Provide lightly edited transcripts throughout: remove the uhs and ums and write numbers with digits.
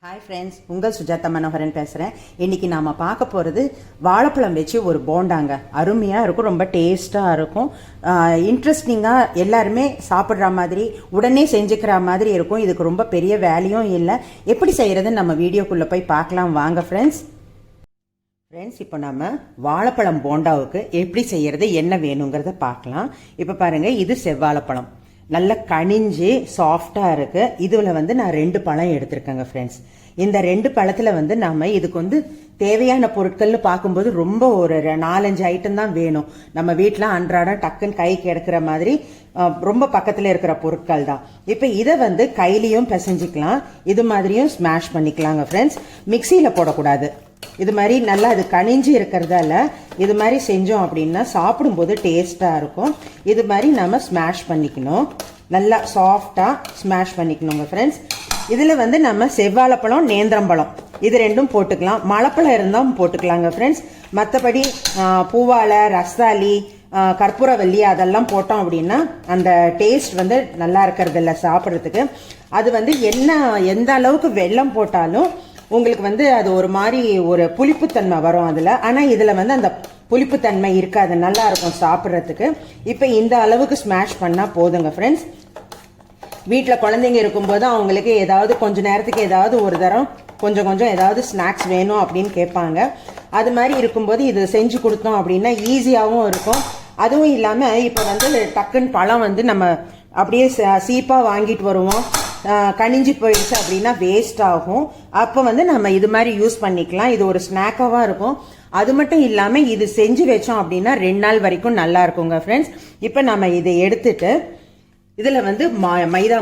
Hi friends, உங்கள் சுஜாதா மனோகரன் பேசுகிறேன். இன்றைக்கி நாம் பார்க்க போகிறது வாழைப்பழம் வச்சு ஒரு போண்டாங்க. அருமையாக இருக்கும், ரொம்ப டேஸ்ட்டாக இருக்கும், இன்ட்ரெஸ்டிங்காக, எல்லாருமே சாப்பிட்ற மாதிரி, உடனே செஞ்சுக்கிற மாதிரி இருக்கும். இதுக்கு ரொம்ப பெரிய வேலையும் இல்லை. எப்படி செய்கிறதுன்னு நம்ம வீடியோக்குள்ளே போய் பார்க்கலாம் வாங்க ஃப்ரெண்ட்ஸ். இப்போ நம்ம வாழைப்பழம் போண்டாவுக்கு எப்படி செய்கிறது, என்ன வேணுங்கிறத பார்க்கலாம். இப்போ பாருங்கள், இது செவ்வாழைப்பழம், நல்ல கனிஞ்சு சாஃப்டாக இருக்குது. இதில் நான் 2 பழம் எடுத்திருக்கேங்க ஃப்ரெண்ட்ஸ். இந்த 2 பழத்தில் நம்ம இதுக்கு தேவையான பொருட்கள்னு பார்க்கும்போது ரொம்ப ஒரு 4-5 ஐட்டம் தான் வேணும். நம்ம வீட்டில் அன்றாடம் டக்குன்னு கைக்கு எடுக்கிற மாதிரி ரொம்ப பக்கத்தில் இருக்கிற பொருட்கள் தான். இப்போ இதை கையிலையும் பிசைஞ்சிக்கலாம், இது மாதிரியும் ஸ்மாஷ் பண்ணிக்கலாங்க ஃப்ரெண்ட்ஸ். மிக்சியில் போடக்கூடாது. இது மாதிரி நல்லா அது கனிஞ்சு இருக்கிறதால இது மாதிரி செஞ்சோம் அப்படின்னா சாப்பிடும்போது டேஸ்ட்டாக இருக்கும். இது மாதிரி நம்ம ஸ்மாஷ் பண்ணிக்கணும், நல்லா சாஃப்டாக ஸ்மாஷ் பண்ணிக்கணுங்க ஃப்ரெண்ட்ஸ். இதில் நம்ம செவ்வாழைப்பழம், நேந்திரம்பழம் இது 2ம் போட்டுக்கலாம். மலைப்பழம் இருந்தாலும் போட்டுக்கலாங்க ஃப்ரெண்ட்ஸ். மற்றபடி பூவாழை, ரஸ்தாளி, கற்பூரவல்லி அதெல்லாம் போட்டோம் அப்படின்னா அந்த டேஸ்ட் நல்லா இருக்கிறது இல்லை சாப்பிட்றதுக்கு. அது எந்த அளவுக்கு வெல்லம் போட்டாலும் உங்களுக்கு அது ஒரு மாதிரி ஒரு புளிப்புத்தன்மை வரும் அதில். ஆனால் இதில் அந்த புளிப்புத்தன்மை இருக்காது, நல்லா இருக்கும் சாப்பிட்றதுக்கு. இப்போ இந்த அளவுக்கு ஸ்மாஷ் பண்ணால் போதுங்க ஃப்ரெண்ட்ஸ். வீட்டில் குழந்தைங்க இருக்கும்போது அவங்களுக்கு ஏதாவது கொஞ்ச நேரத்துக்கு ஏதாவது ஒரு தரம் கொஞ்சம் ஏதாவது ஸ்நாக்ஸ் வேணும் அப்படின்னு கேட்பாங்க. அது மாதிரி இருக்கும்போது இது செஞ்சு கொடுத்தோம் அப்படின்னா ஈஸியாகவும் இருக்கும். அதுவும் இல்லாமல் இப்போ டக்குன்னு பழம் நம்ம அப்படியே சீப்பாக வாங்கிட்டு வருவோம், கனிஞ்சு போயிடுச்சு அப்படின்னா வேஸ்ட் ஆகும். அப்போ நம்ம இது மாதிரி யூஸ் பண்ணிக்கலாம். இது ஒரு ஸ்நாக்காகவும் இருக்கும். அது மட்டும் இல்லாமல் இது செஞ்சு வச்சோம் அப்படின்னா 2 நாள் வரைக்கும் நல்லா இருக்குங்க ஃப்ரெண்ட்ஸ். இப்போ நம்ம இதை எடுத்துட்டு இதில் மைதா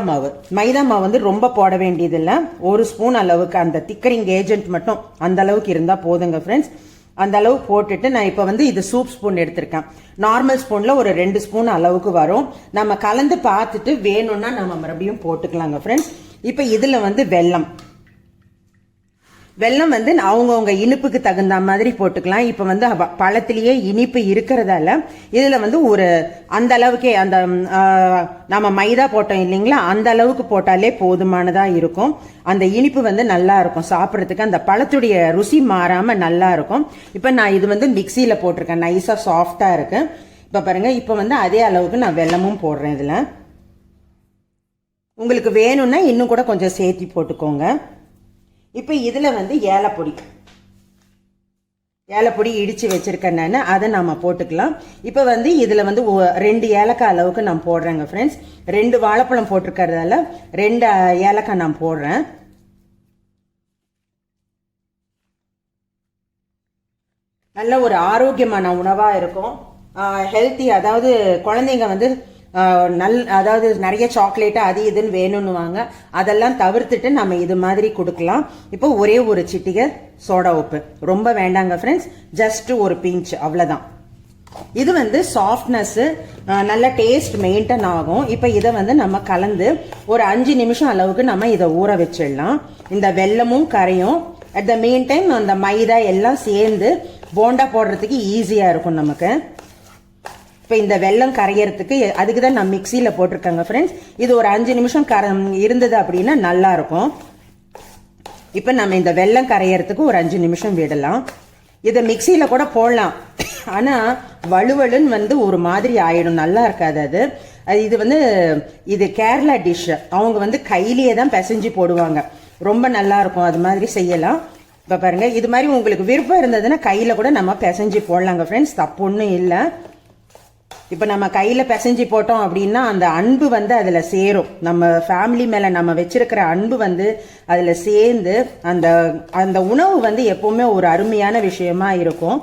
மாவு ரொம்ப போட வேண்டியதில்லை. 1 ஸ்பூன் அளவுக்கு அந்த திக்கரிங் ஏஜென்ட் மட்டும் அந்த அளவுக்கு இருந்தால் போதுங்க ஃப்ரெண்ட்ஸ். அந்த அளவு போட்டுட்டு நான் இப்போ இது சூப் ஸ்பூன் எடுத்திருக்கேன். நார்மல் ஸ்பூனில் ஒரு 2 ஸ்பூன் அளவுக்கு வரும். நம்ம கலந்து பார்த்துட்டு வேணும்னா நம்ம மறுபடியும் போட்டுக்கலாங்க ஃப்ரெண்ட்ஸ். இப்போ இதில் வெல்லம் அவங்கவுங்க இனிப்புக்கு தகுந்த மாதிரி போட்டுக்கலாம். இப்போ பழத்திலேயே இனிப்பு இருக்கிறதால இதில் ஒரு அந்த அளவுக்கே அந்த நம்ம மைதா போட்டோம் இல்லைங்களா, அந்த அளவுக்கு போட்டாலே போதுமானதாக இருக்கும். அந்த இனிப்பு நல்லா இருக்கும் சாப்பிட்றதுக்கு, அந்த பழத்துடைய ருசி மாறாமல் நல்லா இருக்கும். இப்போ நான் இது மிக்சியில் போட்டிருக்கேன், நைஸாக சாஃப்டாக இருக்கு. இப்போ பாருங்கள், இப்போ அதே அளவுக்கு நான் வெல்லமும் போடுறேன். இதில் உங்களுக்கு வேணும்னா இன்னும் கூட கொஞ்சம் சேர்த்தி போட்டுக்கோங்க. இப்போ இதில் ஏலப்பொடி இடித்து வச்சுருக்கேன் நான், அதை நம்ம போட்டுக்கலாம். இப்போ இதில் 2 ஏலக்காய் அளவுக்கு நான் போடுறேங்க ஃப்ரெண்ட்ஸ். 2 வாழைப்பழம் போட்டிருக்கிறதால 2 ஏலக்காய் நான் போடுறேன். நல்ல ஒரு ஆரோக்கியமான உணவாக இருக்கும், ஹெல்த்தி. அதாவது குழந்தைங்க அதாவது நிறைய சாக்லேட்டு அது இதுன்னு வேணும்னுவாங்க. அதெல்லாம் தவிர்த்துட்டு நம்ம இது மாதிரி கொடுக்கலாம். இப்போ ஒரே ஒரு சிட்டிகை சோடா உப்பு, ரொம்ப வேண்டாங்க ஃப்ரெண்ட்ஸ், ஜஸ்ட் ஒரு பிஞ்ச், அவ்வளோதான். இது சாஃப்ட்னஸ்ஸு, நல்ல டேஸ்ட் மெயின்டைன் ஆகும். இப்போ இதை நம்ம கலந்து ஒரு 5 நிமிஷம் அளவுக்கு நம்ம இதை ஊற வச்சிடலாம். இந்த வெல்லமும் கரையும். அட் த மெயின் டைம் அந்த மைதா எல்லாம் சேர்ந்து போண்டா போடுறதுக்கு ஈஸியாக இருக்கும் நமக்கு. இப்போ இந்த வெல்லம் கரையிறதுக்கு அதுக்கு தான் நான் மிக்சியில் போட்டிருக்கேங்க ஃப்ரெண்ட்ஸ். இது ஒரு 5 நிமிஷம் இருந்தது அப்படின்னா நல்லா இருக்கும். இப்போ நம்ம இந்த வெல்லம் கரையிறதுக்கு ஒரு 5 நிமிஷம் விடலாம். இதை மிக்சியில் கூட போடலாம், ஆனால் வலுவலுன்னு ஒரு மாதிரி ஆயிடும், நல்லா இருக்காது அது. இது கேரளா டிஷ், அவங்க கையிலேயே தான் பிசைஞ்சு போடுவாங்க, ரொம்ப நல்லா இருக்கும். அது மாதிரி செய்யலாம். இப்போ பாருங்க, இது மாதிரி உங்களுக்கு விருப்பம் இருந்ததுன்னா கையில் கூட நம்ம பிசைஞ்சு போடலாங்க ஃப்ரெண்ட்ஸ், தப்பு ஒன்றும் இல்லை. இப்போ நம்ம கையில் பிசைஞ்சு போட்டோம் அப்படின்னா அந்த அன்பு அதில் சேரும். நம்ம ஃபேமிலி மேலே நம்ம வச்சிருக்கிற அன்பு அதில் சேர்ந்து அந்த அந்த உணவு எப்பவுமே ஒரு அருமையான விஷயமா இருக்கும்.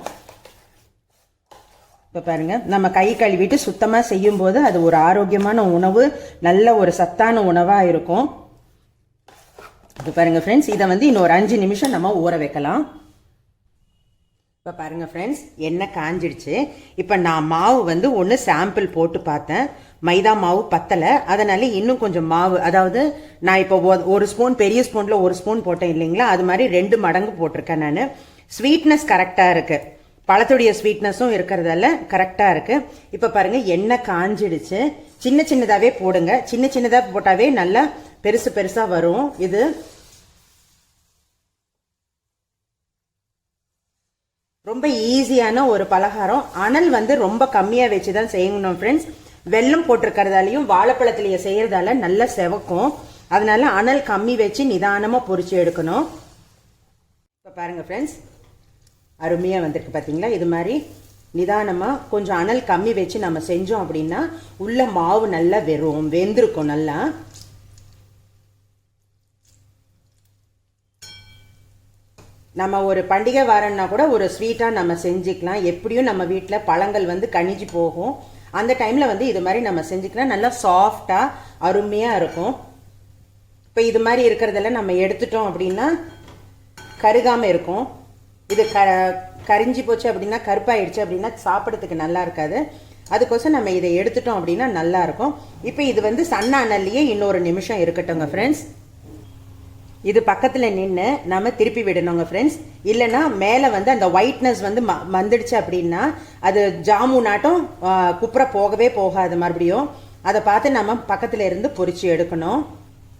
இப்போ பாருங்க, நம்ம கை கழுவிட்டு சுத்தமாக செய்யும்போது அது ஒரு ஆரோக்கியமான உணவு, நல்ல ஒரு சத்தான உணவாக இருக்கும். இப்போ பாருங்க ஃப்ரெண்ட்ஸ், இதை இன்னொரு 5 நிமிஷம் நம்ம ஊற வைக்கலாம். இப்போ பாருங்கள் ஃப்ரெண்ட்ஸ், எண்ணெய் காஞ்சிடுச்சு. இப்போ நான் மாவு ஒன்று சாம்பிள் போட்டு பார்த்தேன், மைதா மாவு பத்தலை, அதனால இன்னும் கொஞ்சம் மாவு, அதாவது நான் இப்போ 1 ஸ்பூன், பெரிய ஸ்பூனில் 1 ஸ்பூன் போட்டேன் இல்லைங்களா, அது மாதிரி 2 மடங்கு போட்டிருக்கேன் நான். ஸ்வீட்னஸ் கரெக்டாக இருக்குது, பழத்துடைய ஸ்வீட்னஸும் இருக்கிறதால கரெக்டாக இருக்குது. இப்போ பாருங்கள், எண்ணெய் காஞ்சிடுச்சு. சின்னதாகவே போடுங்க, சின்னதாக போட்டாவே நல்லா பெருசாக வரும். இது ரொம்ப ஈஸியான ஒரு பலகாரம். அனல் வந்து ரொம்ப கம்மியாக வச்சு தான் செய்யணும் ஃப்ரெண்ட்ஸ். வெல்லம் போட்டிருக்கிறதாலையும் வாழைப்பழத்திலேயே செய்யறதால நல்லா செவக்கும். அதனால அனல் கம்மி வச்சு நிதானமாக பொரிச்சு எடுக்கணும். இப்போ பாருங்க ஃப்ரெண்ட்ஸ், அருமையாக வந்திருக்கு பார்த்தீங்களா. இது மாதிரி நிதானமாக கொஞ்சம் அனல் கம்மி வச்சு நம்ம செஞ்சோம் அப்படின்னா உள்ள மாவு நல்லா வெந்திருக்கும். நல்லா நம்ம ஒரு பண்டிகை வாரம்னா கூட ஒரு ஸ்வீட்டாக நம்ம செஞ்சுக்கலாம். எப்படியும் நம்ம வீட்டில் பழங்கள் வந்து கணிஞ்சு போகும். அந்த டைமில் வந்து இது மாதிரி நம்ம செஞ்சுக்கலாம். நல்லா சாஃப்டாக அருமையாக இருக்கும். இப்போ இது மாதிரி இருக்கிறதெல்லாம் நம்ம எடுத்துட்டோம் அப்படின்னா கருகாமல் இருக்கும். இது கரிஞ்சி போச்சு அப்படின்னா கருப்பாயிடுச்சு அப்படின்னா சாப்பிட்றதுக்கு நல்லா இருக்காது. அதுக்கோசம் நம்ம இதை எடுத்துட்டோம் அப்படின்னா நல்லா இருக்கும். இப்போ இது வந்து சன்ன அனல்லையே இன்னொரு நிமிஷம் இருக்கட்டும்ங்க ஃப்ரெண்ட்ஸ். இது பக்கத்தில் நின்று நம்ம திருப்பி விடணுங்க ஃப்ரெண்ட்ஸ். இல்லைன்னா மேலே வந்து அந்த ஒயிட்னஸ் வந்து வந்துடுச்சு அப்படின்னா அது ஜாமுனாட்டம் குப்புற போகவே போகாது. மறுபடியும் அதை பார்த்து நம்ம பக்கத்தில் இருந்து பொரிச்சு எடுக்கணும்.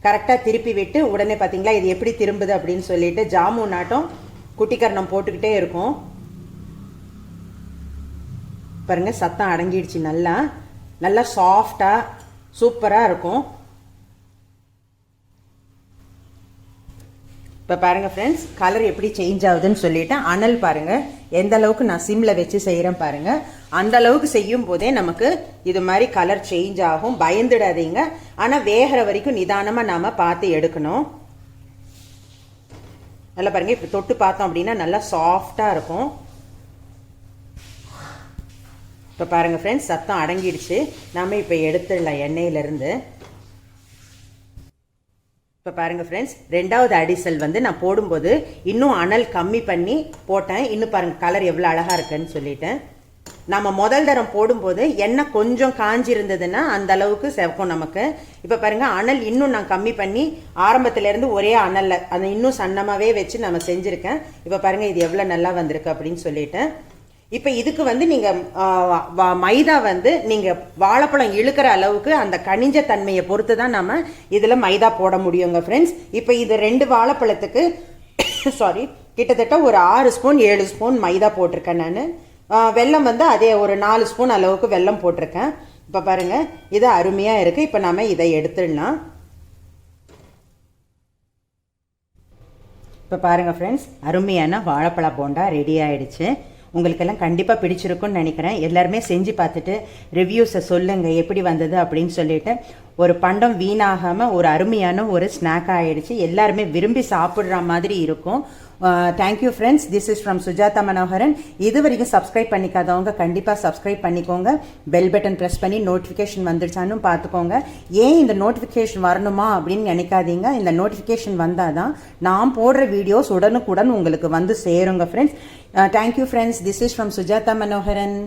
கரெக்டாக திருப்பி விட்டு உடனே பார்த்தீங்களா இது எப்படி திரும்புது அப்படின்னு சொல்லிட்டு ஜாமுனாட்டம் குட்டிக்கரணம் போட்டுக்கிட்டே இருக்கும். பாருங்க சத்தம் அடங்கிடுச்சு. நல்லா நல்லா சாஃப்டாக சூப்பராக இருக்கும். இப்போ பாருங்கள் ஃப்ரெண்ட்ஸ், கலர் எப்படி சேஞ்ச் ஆகுதுன்னு சொல்லிட்டு அனல் பாருங்கள் எந்த அளவுக்கு நான் சிம்மில் வச்சு செய்கிறேன் பாருங்கள். அந்த அளவுக்கு செய்யும் போதே நமக்கு இது மாதிரி கலர் சேஞ்ச் ஆகும். பயந்துடாதீங்க. ஆனால் வேகிற வரைக்கும் நிதானமாக நாம் பார்த்து எடுக்கணும். நல்லா பாருங்கள், இப்போ தொட்டு பார்த்தோம் அப்படின்னா நல்லா சாஃப்டாக இருக்கும். இப்போ பாருங்கள் ஃப்ரெண்ட்ஸ், சத்தம் அடங்கிடுச்சு. நாம் இப்போ எடுத்துடலாம் எண்ணெயிலேருந்து. இப்போ பாருங்கள் ஃப்ரெண்ட்ஸ், ரெண்டாவது அடிசல் வந்து நான் போடும்போது இன்னும் அனல் கம்மி பண்ணி போட்டேன். இன்னும் பாருங்கள் கலர் எவ்வளோ அழகாக இருக்குன்னு சொல்லிட்டேன். நம்ம முதல் தரம் போடும்போது எண்ணெய் கொஞ்சம் காஞ்சி இருந்ததுன்னா அந்த அளவுக்கு செவக்கும் நமக்கு. இப்போ பாருங்கள் அனல் இன்னும் நான் கம்மி பண்ணி ஆரம்பத்திலேருந்து ஒரே அனலில் அதை இன்னும் சன்னமாகவே வச்சு நம்ம செஞ்சுருக்கேன். இப்போ பாருங்கள் இது எவ்வளோ நல்லா வந்திருக்கு அப்படின்னு சொல்லிட்டேன். இப்போ இதுக்கு வந்து நீங்கள் மைதா வந்து நீங்கள் வாழைப்பழம் இழுக்கிற அளவுக்கு அந்த கனிஞ்ச தன்மையை பொறுத்து தான் நம்ம இதில் மைதா போட முடியுங்க ஃப்ரெண்ட்ஸ். இப்போ இது 2 வாழைப்பழத்துக்கு கிட்டத்தட்ட ஒரு 6 ஸ்பூன் 7 ஸ்பூன் மைதா போட்டிருக்கேன் நான். வெல்லம் வந்து அதே ஒரு 4 ஸ்பூன் அளவுக்கு வெல்லம் போட்டிருக்கேன். இப்போ பாருங்கள் இது அருமையாக இருக்குது. இப்போ நாம் இதை எடுத்துடலாம். இப்போ பாருங்கள் ஃப்ரெண்ட்ஸ், அருமையான வாழைப்பழ போண்டா ரெடி ஆகிடுச்சு. உங்களுக்கெல்லாம் கண்டிப்பாக பிடிச்சிருக்குன்னு நினைக்கிறேன். எல்லாருமே செஞ்சு பார்த்துட்டு ரிவ்யூஸை சொல்லுங்கள் எப்படி வந்தது அப்படின்னு சொல்லிட்டு. ஒரு பண்டம் வீணாகாமல் ஒரு அருமையான ஒரு ஸ்நாக் ஆகிடுச்சு. எல்லாருமே விரும்பி சாப்பிட்ற மாதிரி இருக்கும். Thank you friends. This is from Sujatha Manoharan. இது வரைக்கும் சப்ஸ்கிரைப் பண்ணிக்காதவங்க கண்டிப்பாக சப்ஸ்கிரைப் பண்ணிக்கோங்க. பெல் பட்டன் ப்ரெஸ் பண்ணி நோட்டிஃபிகேஷன் வந்துருச்சான்னு பார்த்துக்கோங்க. ஏன் இந்த நோட்டிஃபிகேஷன் வரணுமா அப்படின்னு நினைக்காதீங்க. இந்த நோட்டிஃபிகேஷன் வந்தால் தான் நான் போடுற வீடியோஸ் உடனுக்குடன் உங்களுக்கு வந்து சேருங்க friends. Thank you friends. This is from Sujatha Manoharan.